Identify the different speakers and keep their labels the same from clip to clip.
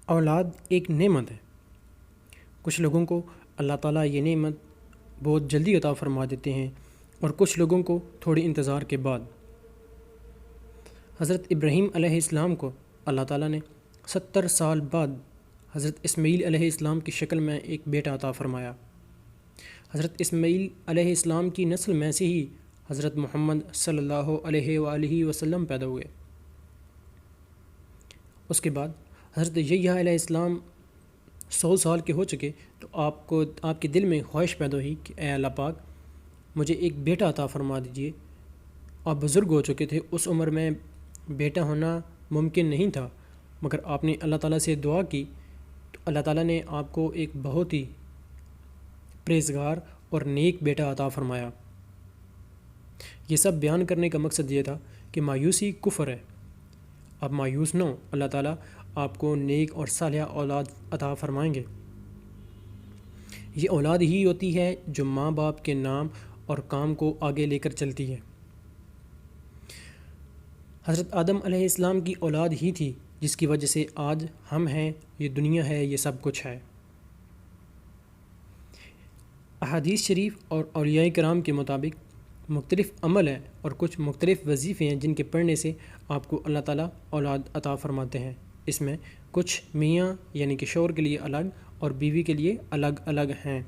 Speaker 1: اولاد ایک نعمت ہے۔ کچھ لوگوں کو اللہ تعالیٰ یہ نعمت بہت جلدی عطا فرما دیتے ہیں اور کچھ لوگوں کو تھوڑی انتظار کے بعد۔ حضرت ابراہیم علیہ السلام کو اللہ تعالیٰ نے 70 سال بعد حضرت اسماعیل علیہ السلام کی شکل میں ایک بیٹا عطا فرمایا۔ حضرت اسماعیل علیہ السلام کی نسل میں سے ہی حضرت محمد صلی اللہ علیہ وآلہ وسلم پیدا ہوئے۔ اس کے بعد حضرت یحییٰ علیہ السلام 100 سال کے ہو چکے تو آپ کے دل میں خواہش پیدا ہوئی کہ اے اللہ پاک مجھے ایک بیٹا عطا فرما دیجئے۔ آپ بزرگ ہو چکے تھے، اس عمر میں بیٹا ہونا ممکن نہیں تھا، مگر آپ نے اللہ تعالیٰ سے دعا کی تو اللہ تعالیٰ نے آپ کو ایک بہت ہی پرہیزگار اور نیک بیٹا عطا فرمایا۔ یہ سب بیان کرنے کا مقصد یہ تھا کہ مایوسی کفر ہے۔ آپ مایوس نہ ہو، اللہ تعالیٰ آپ کو نیک اور صالحہ اولاد عطا فرمائیں گے۔ یہ اولاد ہی ہوتی ہے جو ماں باپ کے نام اور کام کو آگے لے کر چلتی ہے۔ حضرت آدم علیہ السلام کی اولاد ہی تھی جس کی وجہ سے آج ہم ہیں، یہ دنیا ہے، یہ سب کچھ ہے۔ احادیث شریف اور اولیاء کرام کے مطابق مختلف عمل ہیں اور کچھ مختلف وظیفے ہیں جن کے پڑھنے سے آپ کو اللہ تعالیٰ اولاد عطا فرماتے ہیں۔ اس میں کچھ میاں یعنی کہ شوہر کے لیے الگ اور بیوی کے لیے الگ الگ ہیں۔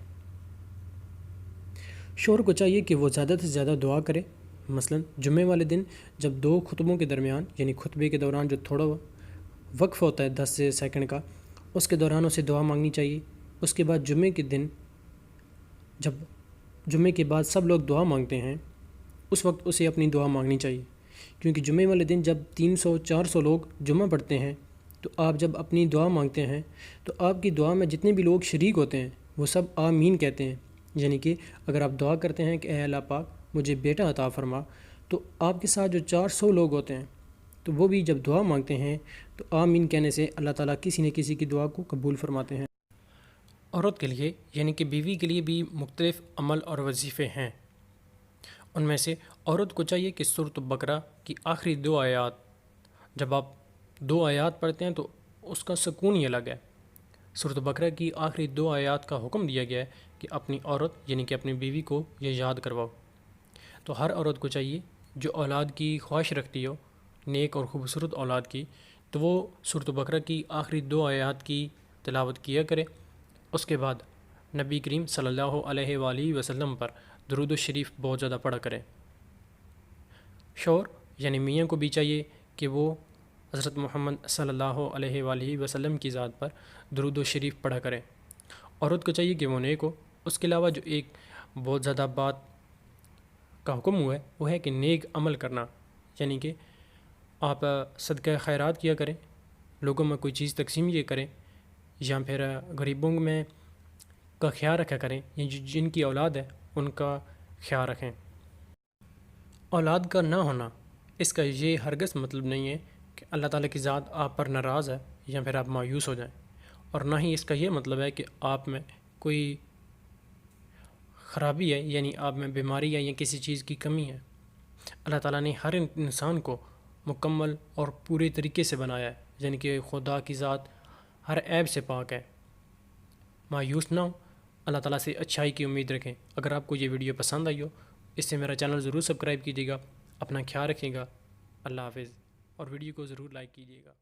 Speaker 1: شوہر کو چاہیے کہ وہ زیادہ سے زیادہ دعا کرے، مثلا جمعے والے دن جب 2 خطبوں کے درمیان یعنی خطبے کے دوران جو تھوڑا وقف ہوتا ہے 10 سیکنڈ کا، اس کے دوران اسے دعا مانگنی چاہیے۔ اس کے بعد جمعے کے دن جب جمعے کے بعد سب لوگ دعا مانگتے ہیں اس وقت اسے اپنی دعا مانگنی چاہیے، کیونکہ جمعے والے دن جب 300-400 لوگ جمعہ پڑھتے ہیں تو آپ جب اپنی دعا مانگتے ہیں تو آپ کی دعا میں جتنے بھی لوگ شریک ہوتے ہیں وہ سب آمین کہتے ہیں۔ یعنی کہ اگر آپ دعا کرتے ہیں کہ اے اللہ پاک مجھے بیٹا عطا فرما، تو آپ کے ساتھ جو 400 لوگ ہوتے ہیں تو وہ بھی جب دعا مانگتے ہیں تو آمین کہنے سے اللہ تعالیٰ کسی نہ کسی کی دعا کو قبول فرماتے ہیں۔ عورت کے لیے یعنی کہ بیوی کے لیے بھی مختلف عمل اور وظیفے ہیں۔ ان میں سے عورت کو چاہیے کہ سورۃ بقرہ کی آخری 2 آیات، جب آپ 2 آیات پڑھتے ہیں تو اس کا سکون ہی الگ ہے۔ سورۃ بقرہ کی آخری 2 آیات کا حکم دیا گیا ہے کہ اپنی عورت یعنی کہ اپنی بیوی کو یہ یاد کرواؤ۔ تو ہر عورت کو چاہیے جو اولاد کی خواہش رکھتی ہو، نیک اور خوبصورت اولاد کی، تو وہ سورۃ بقرہ کی آخری 2 آیات کی تلاوت کیا کرے۔ اس کے بعد نبی کریم صلی اللہ علیہ وآلہ وسلم پر درود و شریف بہت زیادہ پڑھا کریں۔ شوہر یعنی میاں کو بھی چاہیے کہ وہ حضرت محمد صلی اللہ علیہ وآلہ وسلم کی ذات پر درود و شریف پڑھا کریں۔ عورت کو چاہیے کہ وہ نیک ہو۔ اس کے علاوہ جو ایک بہت زیادہ بات کا حکم ہوا ہے وہ ہے کہ نیک عمل کرنا، یعنی کہ آپ صدقہ خیرات کیا کریں، لوگوں میں کوئی چیز تقسیم یہ کریں، یا پھر غریبوں میں کا خیال رکھا کریں، جن کی اولاد ہے ان کا خیال رکھیں۔ اولاد کا نہ ہونا اس کا یہ ہرگز مطلب نہیں ہے کہ اللہ تعالیٰ کی ذات آپ پر ناراض ہے یا پھر آپ مایوس ہو جائیں، اور نہ ہی اس کا یہ مطلب ہے کہ آپ میں کوئی خرابی ہے، یعنی آپ میں بیماری ہے یا کسی چیز کی کمی ہے۔ اللہ تعالیٰ نے ہر انسان کو مکمل اور پورے طریقے سے بنایا ہے، یعنی کہ خدا کی ذات ہر عیب سے پاک ہے۔ مایوس نہ ہو، اللہ تعالیٰ سے اچھائی کی امید رکھیں۔ اگر آپ کو یہ ویڈیو پسند آئی ہو اس سے میرا چینل ضرور سبسکرائب کیجیے گا، اپنا خیال رکھیے گا۔ اللہ حافظ، اور ویڈیو کو ضرور لائک کیجیے گا۔